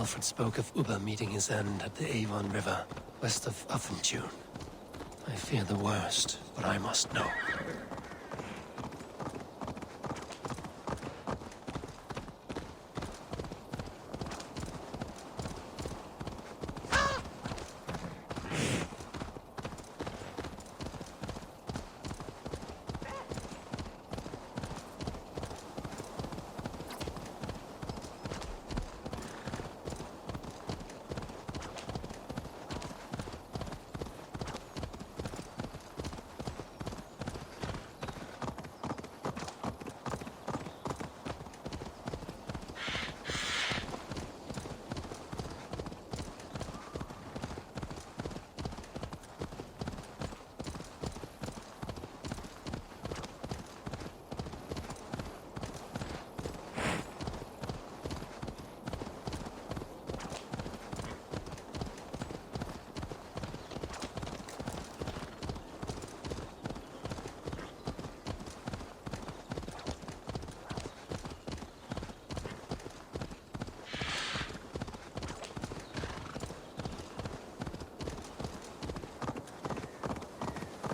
Alfred spoke of Ubba meeting his end at the Avon River, west of Uffentune. I fear the worst, but I must know.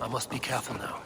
I must be careful now.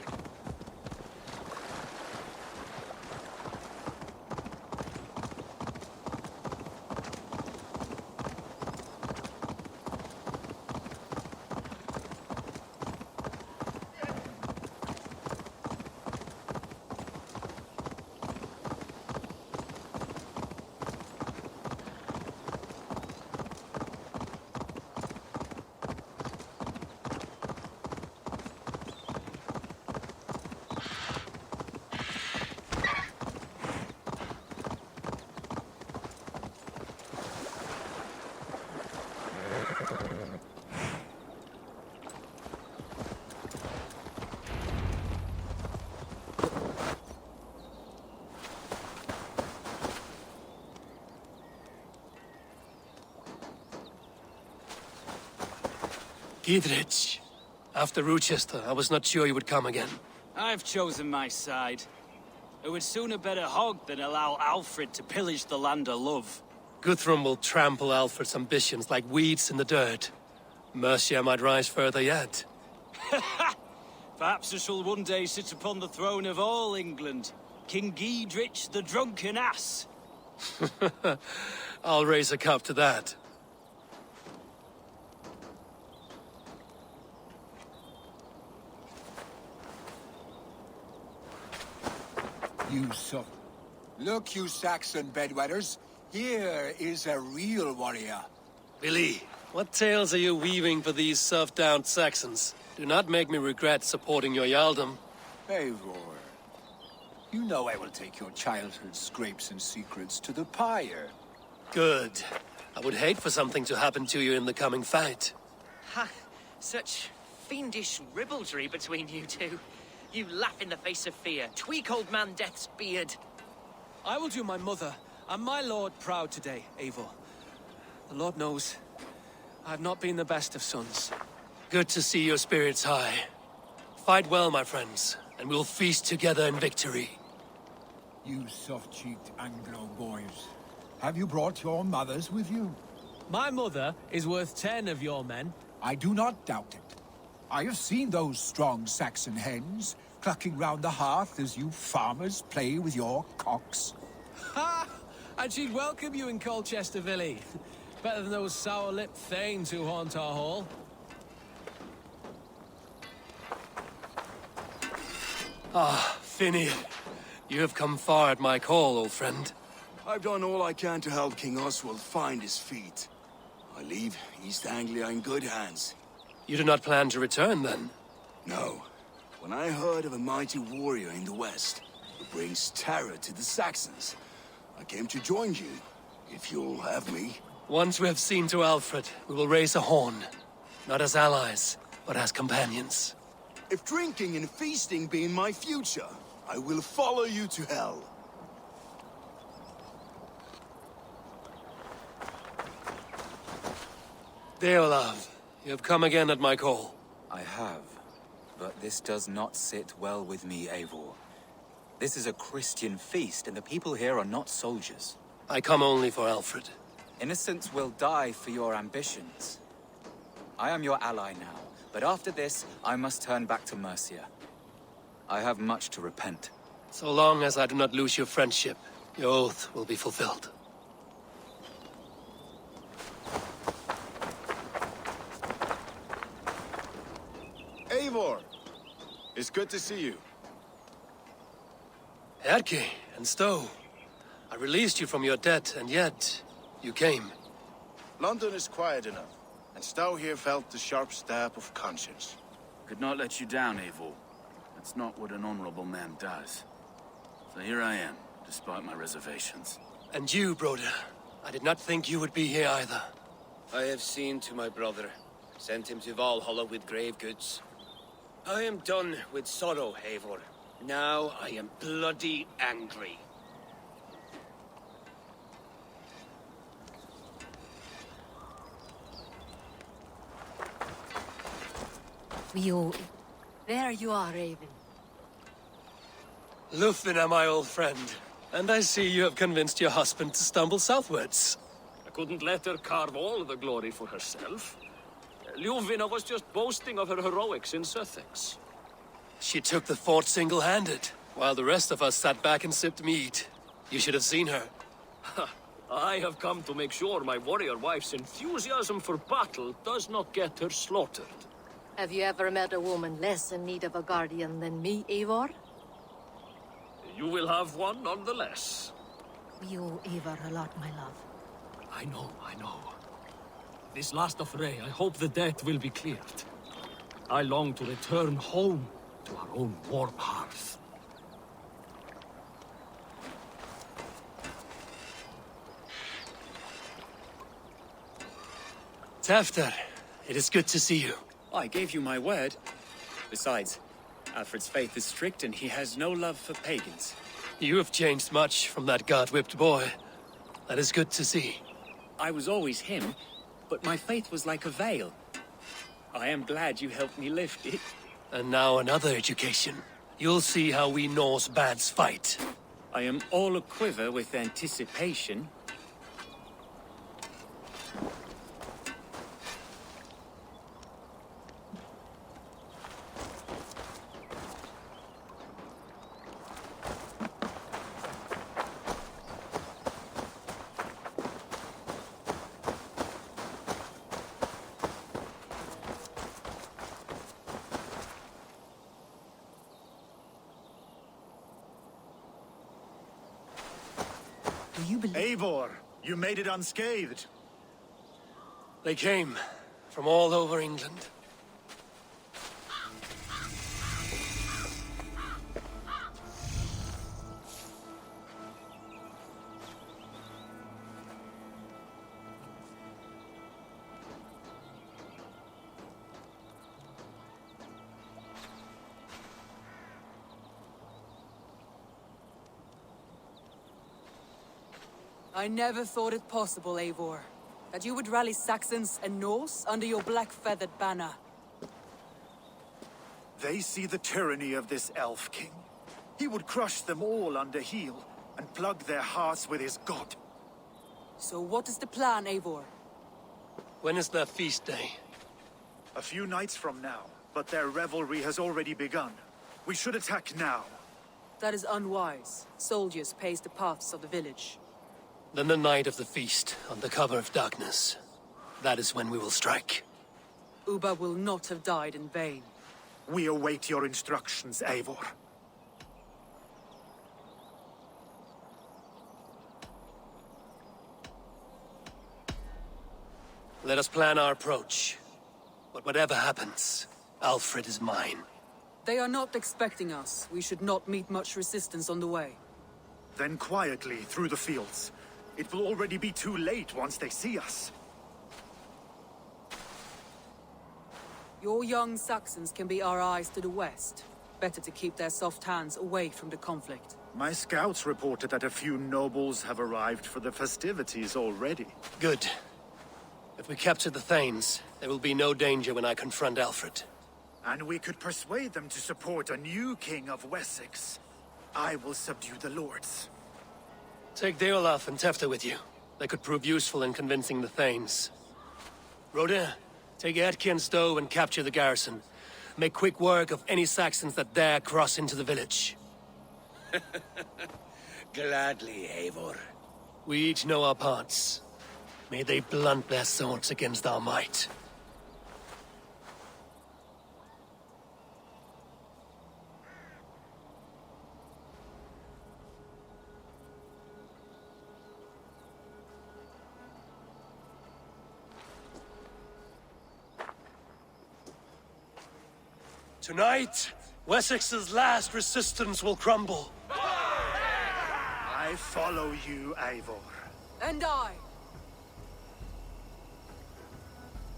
Gidrich, after Rochester, I was not sure you would come again. I've chosen my side. I would sooner bet a hog than allow Alfred to pillage the land of love. Guthrum will trample Alfred's ambitions like weeds in the dirt. Mercia might rise further yet. Perhaps I shall one day sit upon the throne of all England. King Gidrich the drunken ass. I'll raise a cup to that. Look, you Saxon bedwetters. Here is a real warrior. Billy, what tales are you weaving for these surf-down Saxons? Do not make me regret supporting your Jarldom. Eivor, you know I will take your childhood scrapes and secrets to the pyre. Good. I would hate for something to happen to you in the coming fight. Ha! Such fiendish ribaldry between you two. You laugh in the face of fear. Tweak old man Death's beard. I will do my mother and my lord proud today, Eivor. The Lord knows, I have not been the best of sons. Good to see your spirits high. Fight well, my friends, and we'll feast together in victory. You soft-cheeked Anglo boys. Have you brought your mothers with you? My mother is worth 10 of your men. I do not doubt it. I have seen those strong Saxon hens clucking round the hearth as you farmers play with your cocks. Ha! And she'd welcome you in Colchester, Villy. Better than those sour-lipped thanes who haunt our hall. Ah, Finian. You have come far at my call, old friend. I've done all I can to help King Oswald find his feet. I leave East Anglia in good hands. You do not plan to return, then? No. When I heard of a mighty warrior in the west who brings terror to the Saxons, I came to join you, if you'll have me. Once we have seen to Alfred, we will raise a horn. Not as allies, but as companions. If drinking and feasting be in my future, I will follow you to hell. Deolaf, you have come again at my call. I have, but this does not sit well with me, Eivor. This is a Christian feast, and the people here are not soldiers. I come only for Alfred. Innocents will die for your ambitions. I am your ally now, but after this, I must turn back to Mercia. I have much to repent. So long as I do not lose your friendship, your oath will be fulfilled. Eivor! It's good to see you. Erke and Stowe. I released you from your debt, and yet you came. London is quiet enough, and Stowe here felt the sharp stab of conscience. Could not let you down, Eivor. That's not what an honorable man does. So here I am, despite my reservations. And you, Broder. I did not think you would be here either. I have seen to my brother, sent him to Valhalla with grave goods. I am done with sorrow, Eivor. Now I am bloody angry. There you are, Raven. Lufina, my old friend. And I see you have convinced your husband to stumble southwards. I couldn't let her carve all the glory for herself. Ljuvina was just boasting of her heroics in Sussex. She took the fort single-handed, while the rest of us sat back and sipped mead. You should have seen her. I have come to make sure my warrior wife's enthusiasm for battle does not get her slaughtered. Have you ever met a woman less in need of a guardian than me, Eivor? You will have one nonetheless. We owe Eivor a lot, my love. I know. This last affray, I hope the debt will be cleared. I long to return home to our own warm hearth. Tafter, it is good to see you. I gave you my word. Besides, Alfred's faith is strict and he has no love for pagans. You have changed much from that god-whipped boy. That is good to see. I was always him, but my faith was like a veil. I am glad you helped me lift it. And now another education. You'll see how we Norse bads fight. I am all aquiver with anticipation. Eivor, you made it unscathed. They came from all over England. I never thought it possible, Eivor, that you would rally Saxons and Norse under your black-feathered banner. They see the tyranny of this elf king. He would crush them all under heel and plug their hearts with his god. So what is the plan, Eivor? When is their feast day? A few nights from now, but their revelry has already begun. We should attack now. That is unwise. Soldiers pace the paths of the village. Then the night of the feast, under cover of darkness. That is when we will strike. Uba will not have died in vain. We await your instructions, Eivor. Let us plan our approach. But whatever happens, Alfred is mine. They are not expecting us. We should not meet much resistance on the way. Then quietly through the fields. It will already be too late once they see us. Your young Saxons can be our eyes to the west. Better to keep their soft hands away from the conflict. My scouts reported that a few nobles have arrived for the festivities already. Good. If we capture the Thanes, there will be no danger when I confront Alfred. And we could persuade them to support a new king of Wessex. I will subdue the lords. Take Deolaf and Tefta with you. They could prove useful in convincing the Thanes. Rodin, take Etki and Stowe and capture the garrison. Make quick work of any Saxons that dare cross into the village. Gladly, Eivor. We each know our parts. May they blunt their swords against our might. Tonight, Wessex's last resistance will crumble. I follow you, Eivor. And I.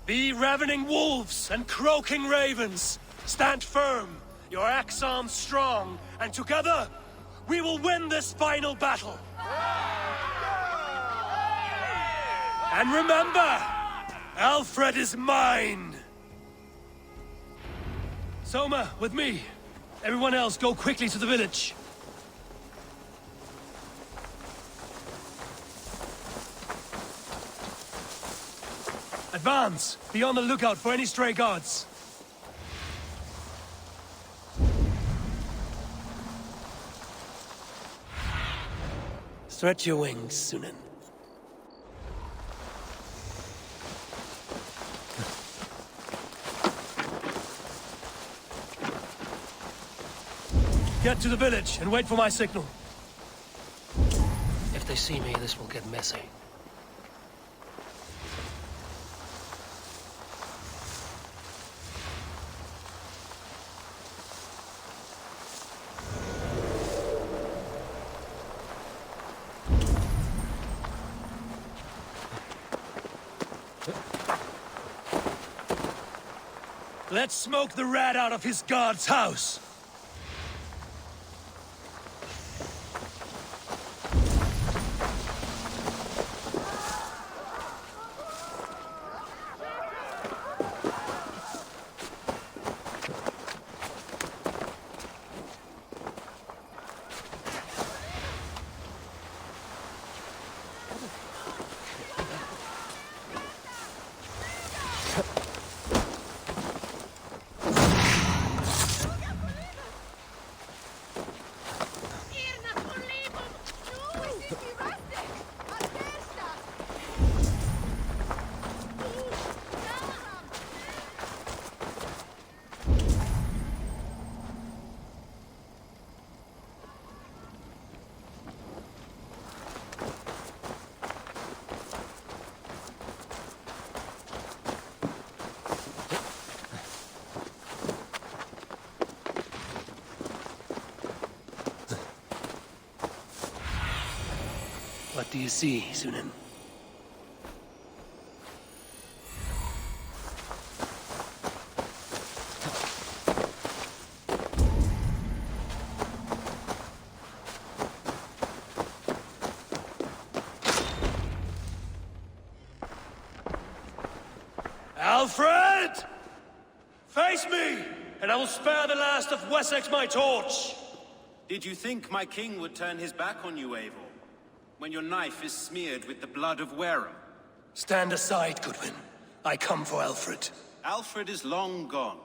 Be ravening wolves and croaking ravens. Stand firm, your axe arms strong, and together, we will win this final battle. And remember, Alfred is mine. Soma, with me. Everyone else, go quickly to the village. Advance! Be on the lookout for any stray guards. Stretch your wings, Sunan. Get to the village and wait for my signal. If they see me, this will get messy. Let's smoke the rat out of his guard's house! What do you see, Sunan? Alfred! Face me, and I will spare the last of Wessex my torch! Did you think my king would turn his back on you, Eivor? When your knife is smeared with the blood of Wareham? Stand aside, Goodwin. I come for Alfred. Alfred is long gone.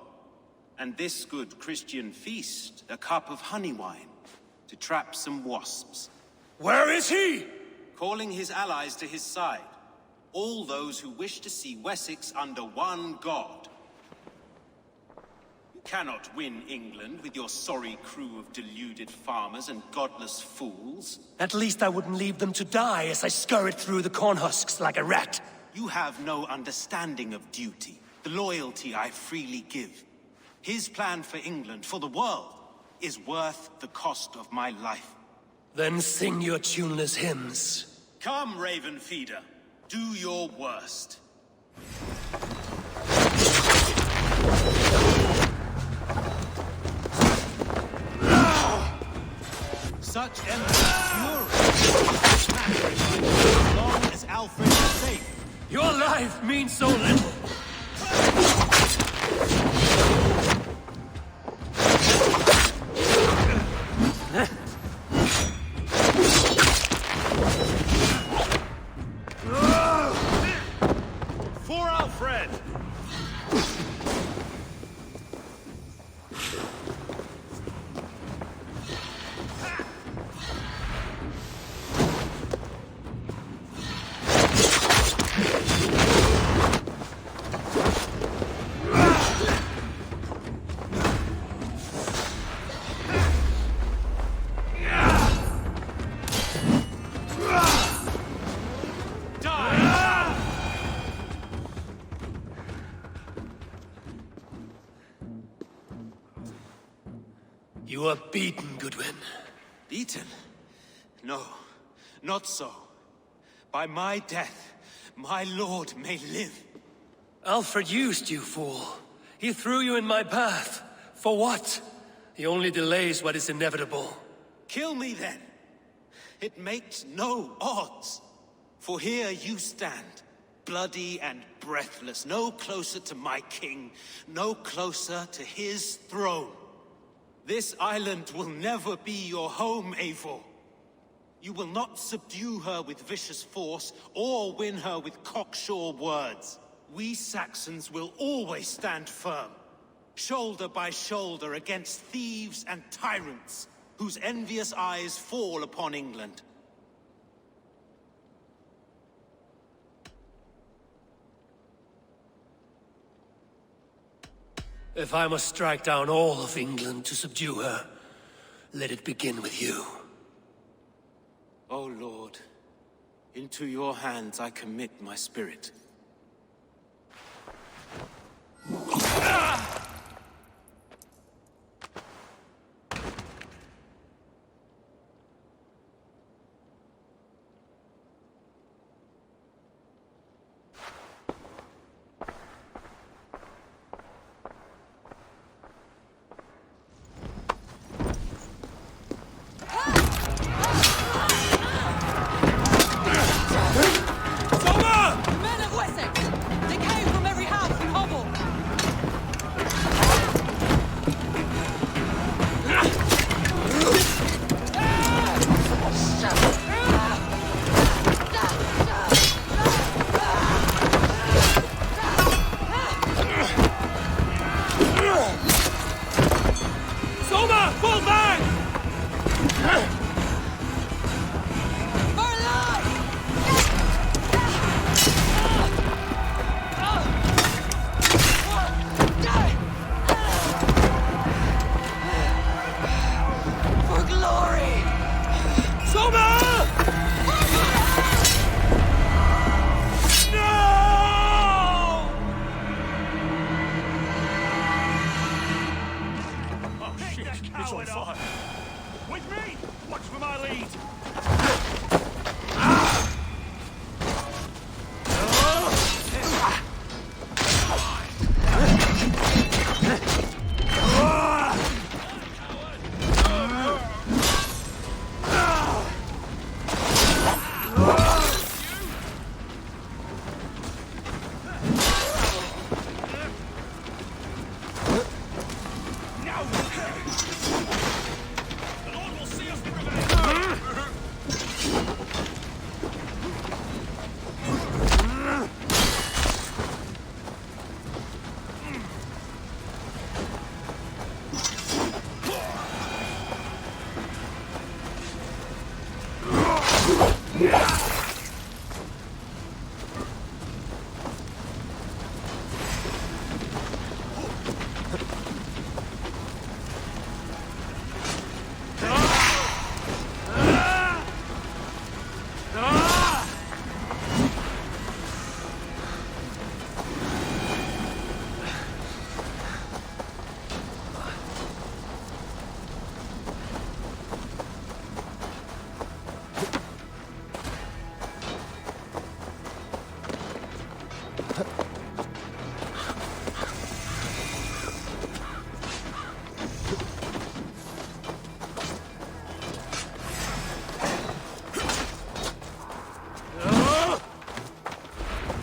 And this good Christian feast, a cup of honey wine, to trap some wasps. Where is he? Calling his allies to his side. All those who wish to see Wessex under one god. You cannot win England with your sorry crew of deluded farmers and godless fools. At least I wouldn't leave them to die as I scurried through the corn husks like a rat. You have no understanding of duty, the loyalty I freely give. His plan for England, for the world, is worth the cost of my life. Then sing your tuneless hymns. Come, Raven Feeder. Do your worst. Such endless fury. As long as Alfred is safe. Your life means so little. You are beaten, Goodwin. Beaten? No, not so. By my death, my lord may live. Alfred used you, fool. He threw you in my path. For what? He only delays what is inevitable. Kill me then. It makes no odds. For here you stand, bloody and breathless, no closer to my king, no closer to his throne. This island will never be your home, Eivor. You will not subdue her with vicious force, or win her with cocksure words. We Saxons will always stand firm, shoulder by shoulder against thieves and tyrants, whose envious eyes fall upon England. If I must strike down all of England to subdue her, let it begin with you. O Lord, into your hands I commit my spirit.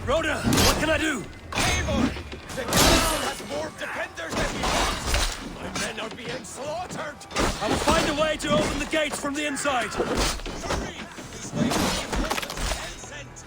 Rhoda, what can I do? Eivor! The castle has more defenders than we want! My men are being slaughtered! I will find a way to open the gates from the inside! Hurry! This way reinforcements and sent!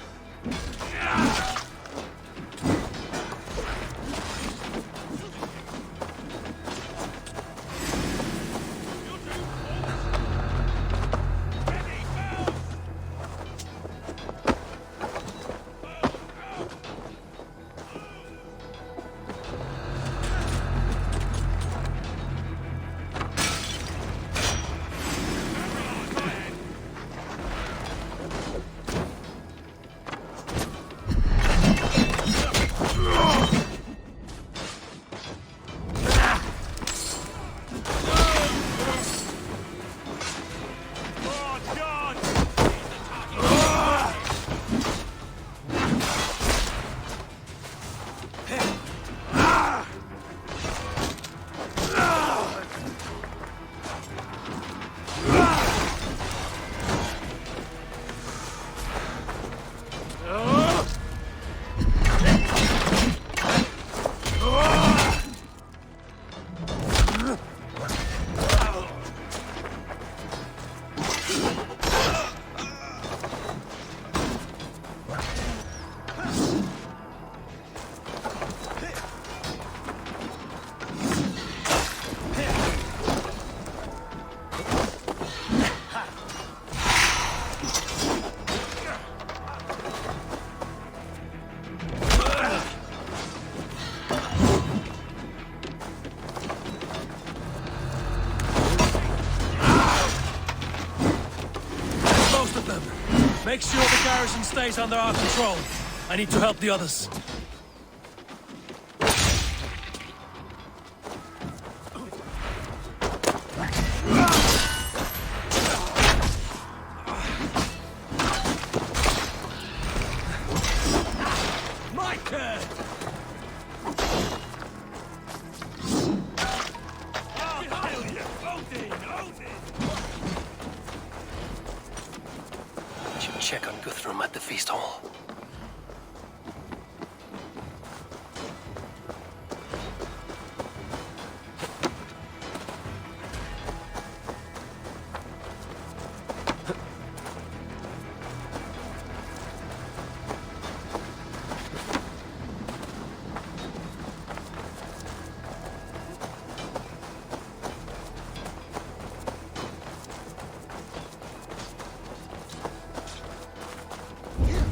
Make sure the garrison stays under our control. I need to help the others. My turn! Should check on Guthrum at the feast hall.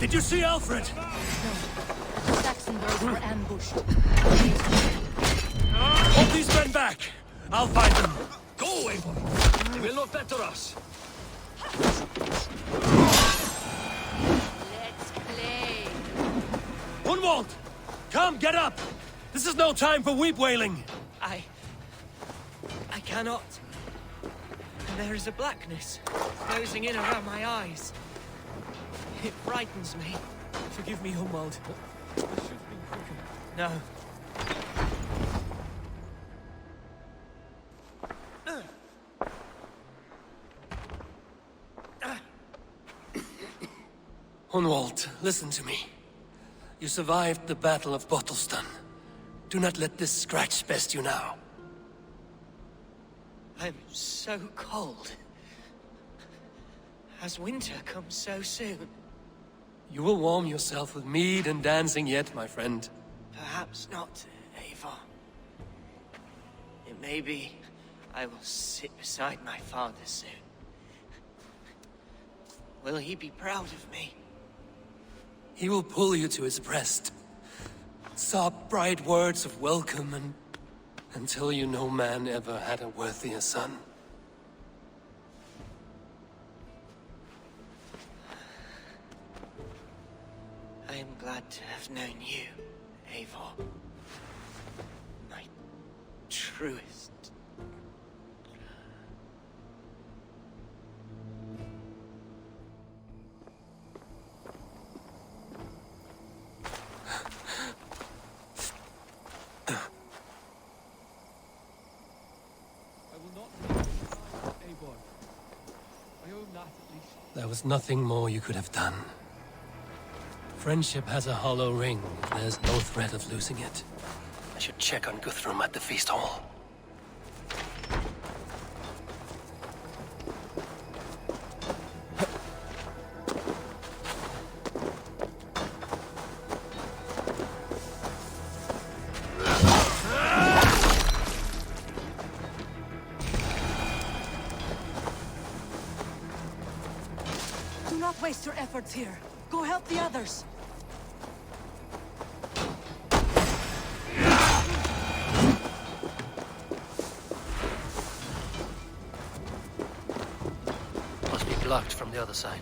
Did you see Alfred? The Saxon birds were ambushed. Hold these men back! I'll find them! Go, Eivor! They will not better us! Let's play. Gunwald! Come, get up! This is no time for weep wailing! I cannot. And there is a blackness closing in around my eyes. It frightens me. Forgive me, Gunwald. I should have been quicker. No. Gunwald, listen to me. You survived the Battle of Bottleston. Do not let this scratch best you now. I'm so cold. Has winter come so soon? You will warm yourself with mead and dancing yet, my friend. Perhaps not, Eivor. It may be I will sit beside my father soon. Will he be proud of me? He will pull you to his breast. Sob bright words of welcome and until you no man ever had a worthier son. I am glad to have known you, Eivor. My truest. There was nothing more you could have done. Friendship has a hollow ring. There's no threat of losing it. I should check on Guthrum at the feast hall. Do not waste your efforts here. Go help the others. Must be blocked from the other side.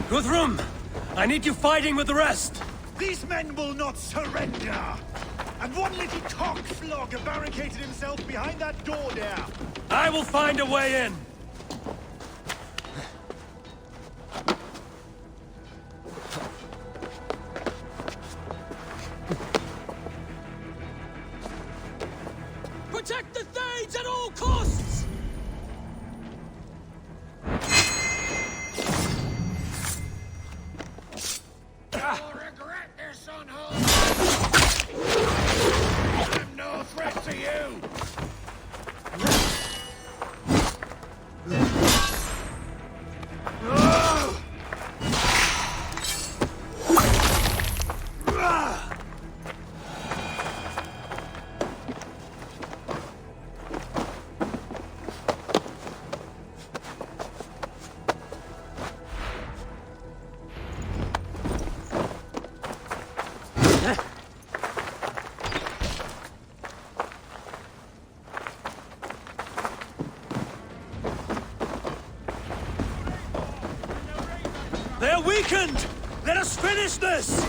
Guthrum! I need you fighting with the rest! These men will not surrender! And one little cock-flogger barricaded himself behind that door there! I will find a way in! Protect the Thanes at all costs! You'll regret this, unholy! I'm no threat to you! weakened! Let us finish this!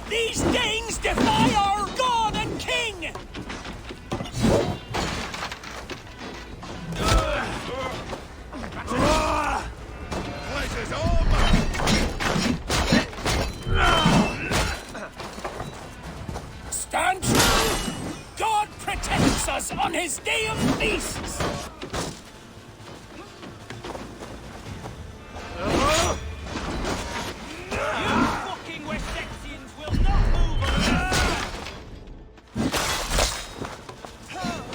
These Danes defy our god and king! Place is all mine! Stand true! God protects us on his day of feasts!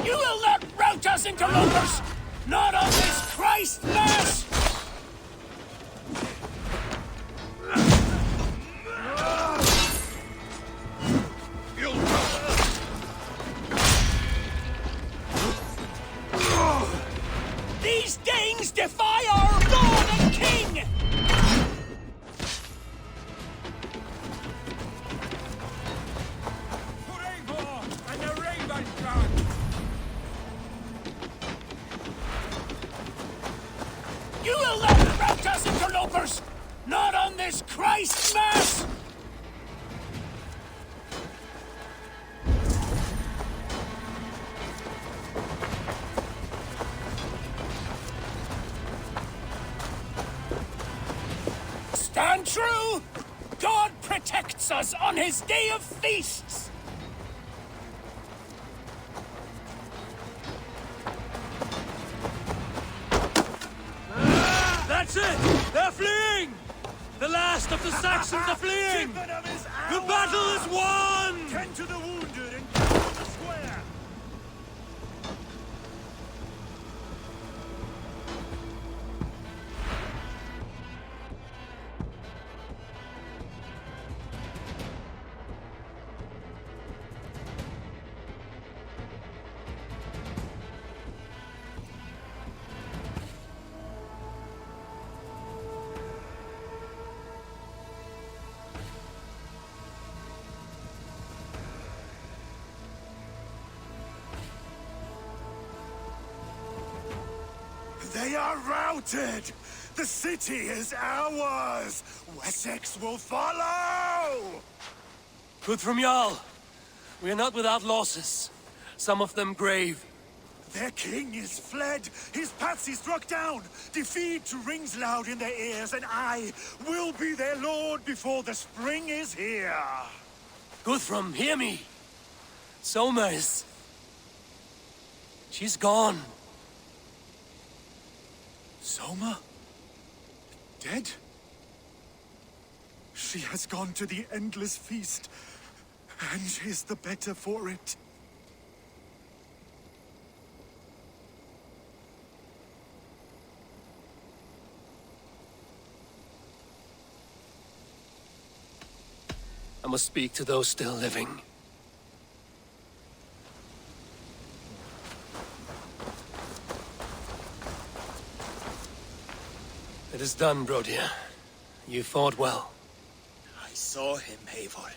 You will not rout us, interlopers! Not on this Christ Mass! These Danes defy our God and King! For Eivor and the Raven Crown! You will not rout us, interlopers! Not on this Christ Mass! Stand true! God protects us on his day of feasts! That's it! They're fleeing! The last of the Saxons are fleeing! The battle is won! Tend to the wounded and get to the square! They are routed! The city is ours! Wessex will follow! Good from Jarl. We are not without losses. Some of them grave. Their king is fled! His patsy struck down! Defeat rings loud in their ears, and I will be their lord before the spring is here! Guthrum, hear me. Soma is... She's gone. Soma? Dead? She has gone to the endless feast, and is the better for it. I must speak to those still living. It is done, Brodir. You fought well. I saw him, Eivor.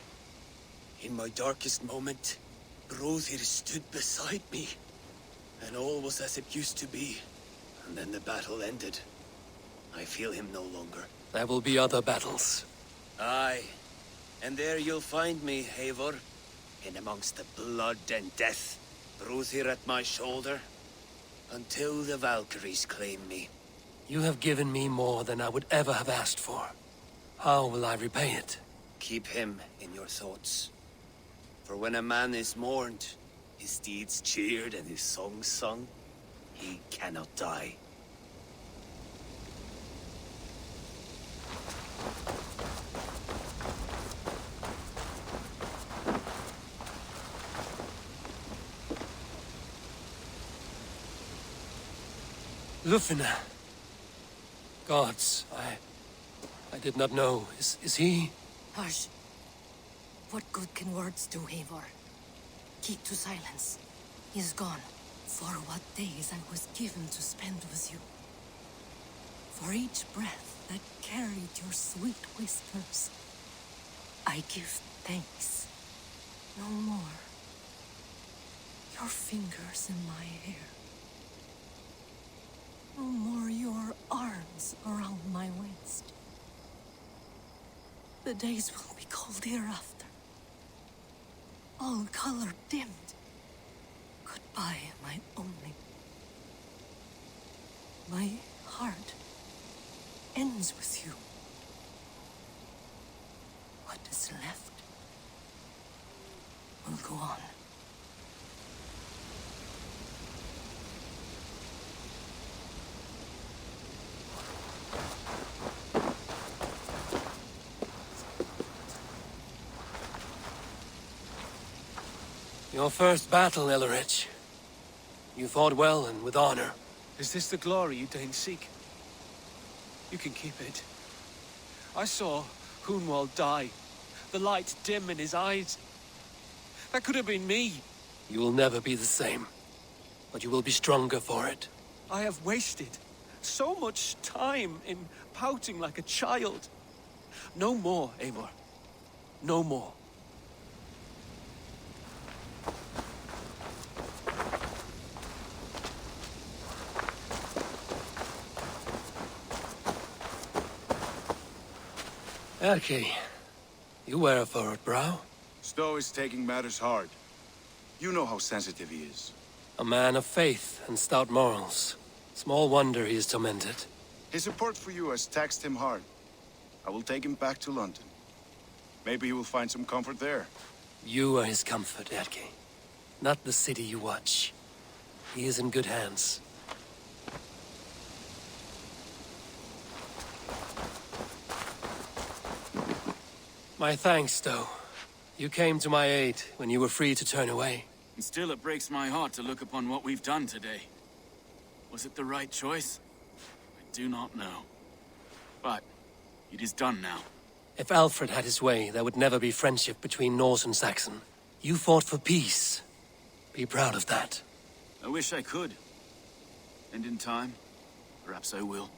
In my darkest moment, Brodir stood beside me. And all was as it used to be. And then the battle ended. I feel him no longer. There will be other battles. Aye. And there you'll find me, Eivor. In amongst the blood and death. Brodir at my shoulder. Until the Valkyries claim me. You have given me more than I would ever have asked for. How will I repay it? Keep him in your thoughts. For when a man is mourned, his deeds cheered and his songs sung, he cannot die. Lufina. Gods, I did not know. Is he? Hush. What good can words do, Eivor? Keep to silence. He is gone. For what days I was given to spend with you. For each breath that carried your sweet whispers. I give thanks. No more. Your fingers in my hair. No more your arms around my waist. The days will be cold hereafter. All color dimmed. Goodbye, my only. My heart ends with you. What is left will go on. Your first battle, Ellerich. You fought well and with honor. Is this the glory you deign seek? You can keep it. I saw Hunwald die, the light dim in his eyes. That could have been me. You will never be the same, but you will be stronger for it. I have wasted so much time in pouting like a child. No more, Eivor. No more. Erki, you wear a furrowed brow. Stowe is taking matters hard. You know how sensitive he is. A man of faith and stout morals. Small wonder he is tormented. His support for you has taxed him hard. I will take him back to London. Maybe he will find some comfort there. You are his comfort, Erki. Not the city you watch. He is in good hands. My thanks, Stowe. You came to my aid when you were free to turn away. And still it breaks my heart to look upon what we've done today. Was it the right choice? I do not know. But it is done now. If Alfred had his way, there would never be friendship between Norse and Saxon. You fought for peace. Be proud of that. I wish I could. And in time, perhaps I will.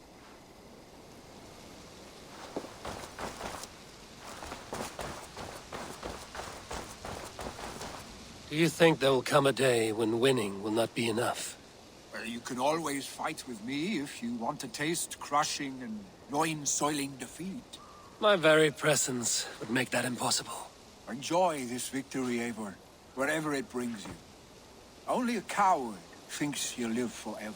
Do you think there will come a day when winning will not be enough? Well, you can always fight with me if you want to taste crushing and loin-soiling defeat. My very presence would make that impossible. Enjoy this victory, Eivor, wherever it brings you. Only a coward thinks he'll live forever.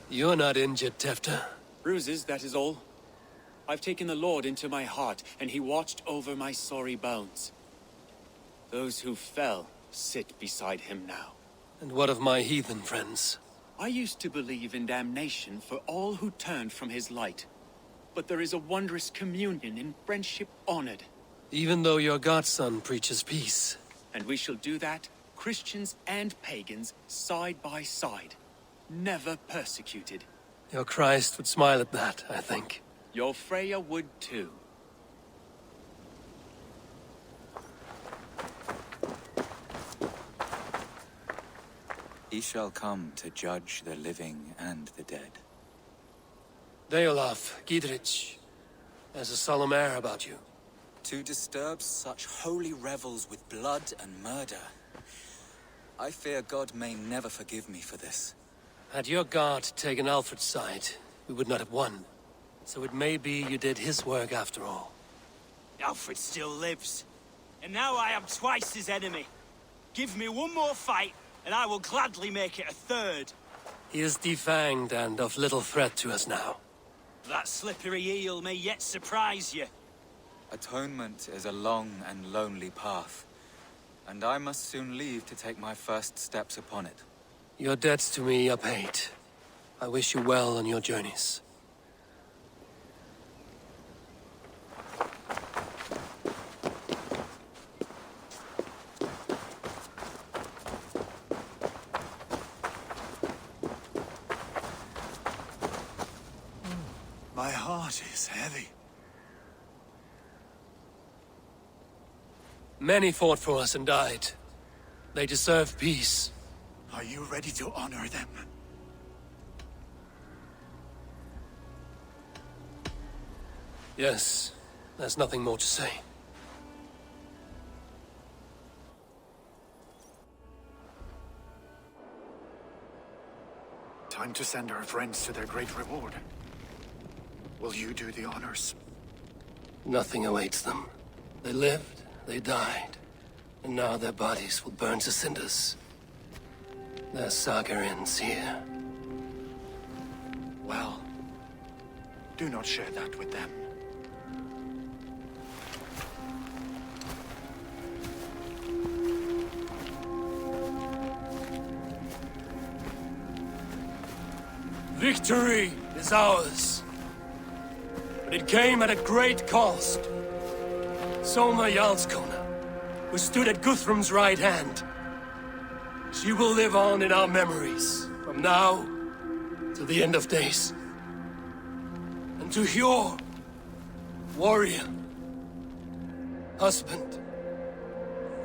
You're not injured, Tefta. Bruises, that is all. I've taken the Lord into my heart, and he watched over my sorry bones. Those who fell sit beside him now. And what of my heathen friends? I used to believe in damnation for all who turned from his light. But there is a wondrous communion in friendship honored. Even though your godson preaches peace. And we shall do that, Christians and pagans, side by side. Never persecuted. Your Christ would smile at that, I think. Your Freya would too. He shall come to judge the living and the dead. Deolaf, Gidrich, there's a solemn air about you. To disturb such holy revels with blood and murder. I fear God may never forgive me for this. Had your God taken Alfred's side, we would not have won. So it may be you did his work after all. Alfred still lives. And now I am twice his enemy. Give me one more fight, and I will gladly make it a third. He is defanged and of little threat to us now. That slippery eel may yet surprise you. Atonement is a long and lonely path. And I must soon leave to take my first steps upon it. Your debts to me are paid. I wish you well on your journeys. My heart is heavy. Many fought for us and died. They deserve peace. Are you ready to honor them? Yes, there's nothing more to say. Time to send our friends to their great reward. Will you do the honors? Nothing awaits them. They lived, they died, and now their bodies will burn to cinders. Their saga ends here. Well, do not share that with them. Victory is ours. But it came at a great cost. Soma Jarlskona, who stood at Guthrum's right hand. She will live on in our memories, from now to the end of days. And to Hjor, warrior, husband,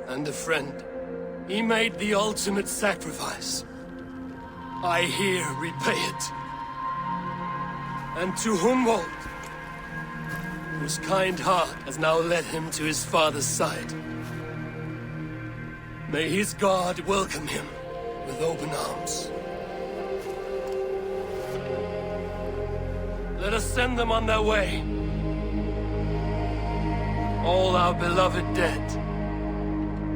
and a friend, he made the ultimate sacrifice. I here repay it. And to Hunwald, whose kind heart has now led him to his father's side. May his God welcome him with open arms. Let us send them on their way. All our beloved dead,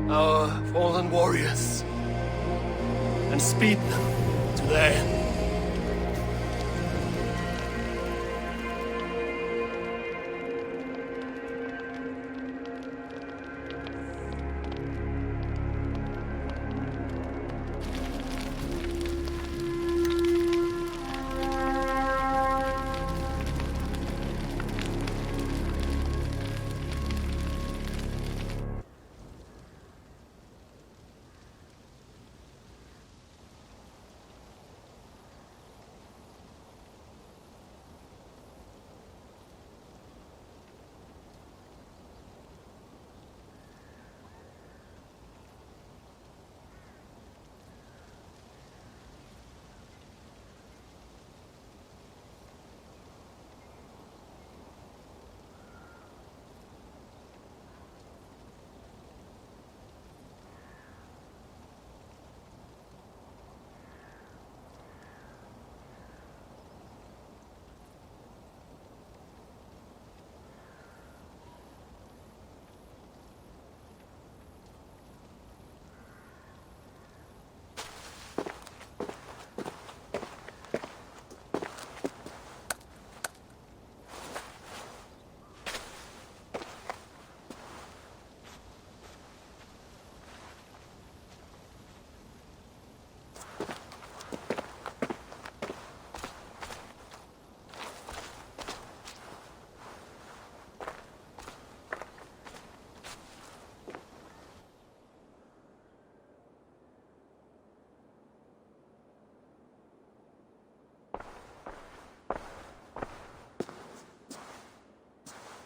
our fallen warriors, and speed them to their end.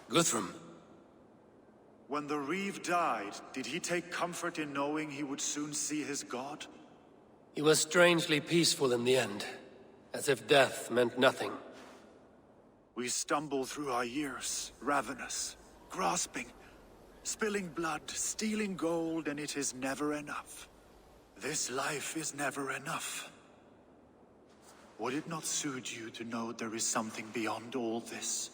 Guthrum. When the Reeve died, did he take comfort in knowing he would soon see his god? He was strangely peaceful in the end, as if death meant nothing. We stumble through our years, ravenous, grasping, spilling blood, stealing gold, and it is never enough. This life is never enough. Would it not suit you to know there is something beyond all this?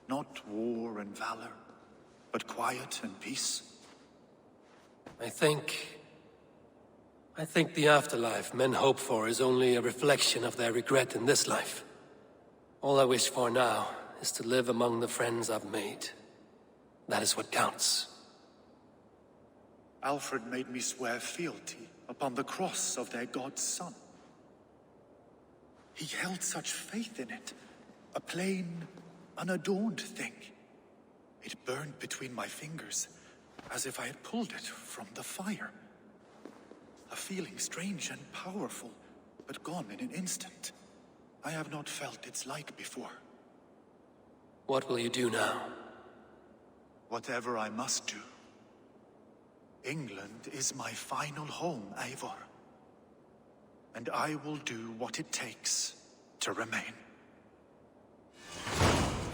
Not war and valor, but quiet and peace? I think the afterlife men hope for is only a reflection of their regret in this life. All I wish for now is to live among the friends I've made. That is what counts. Alfred made me swear fealty upon the cross of their god's son. He held such faith in it, a plain, unadorned thing. It burned between my fingers, as if I had pulled it from the fire. A feeling strange and powerful, but gone in an instant. I have not felt its like before. What will you do now? Whatever I must do. England is my final home, Eivor. And I will do what it takes to remain.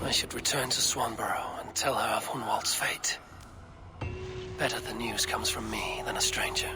I should return to Swanborough and tell her of Hunwald's fate. Better the news comes from me than a stranger.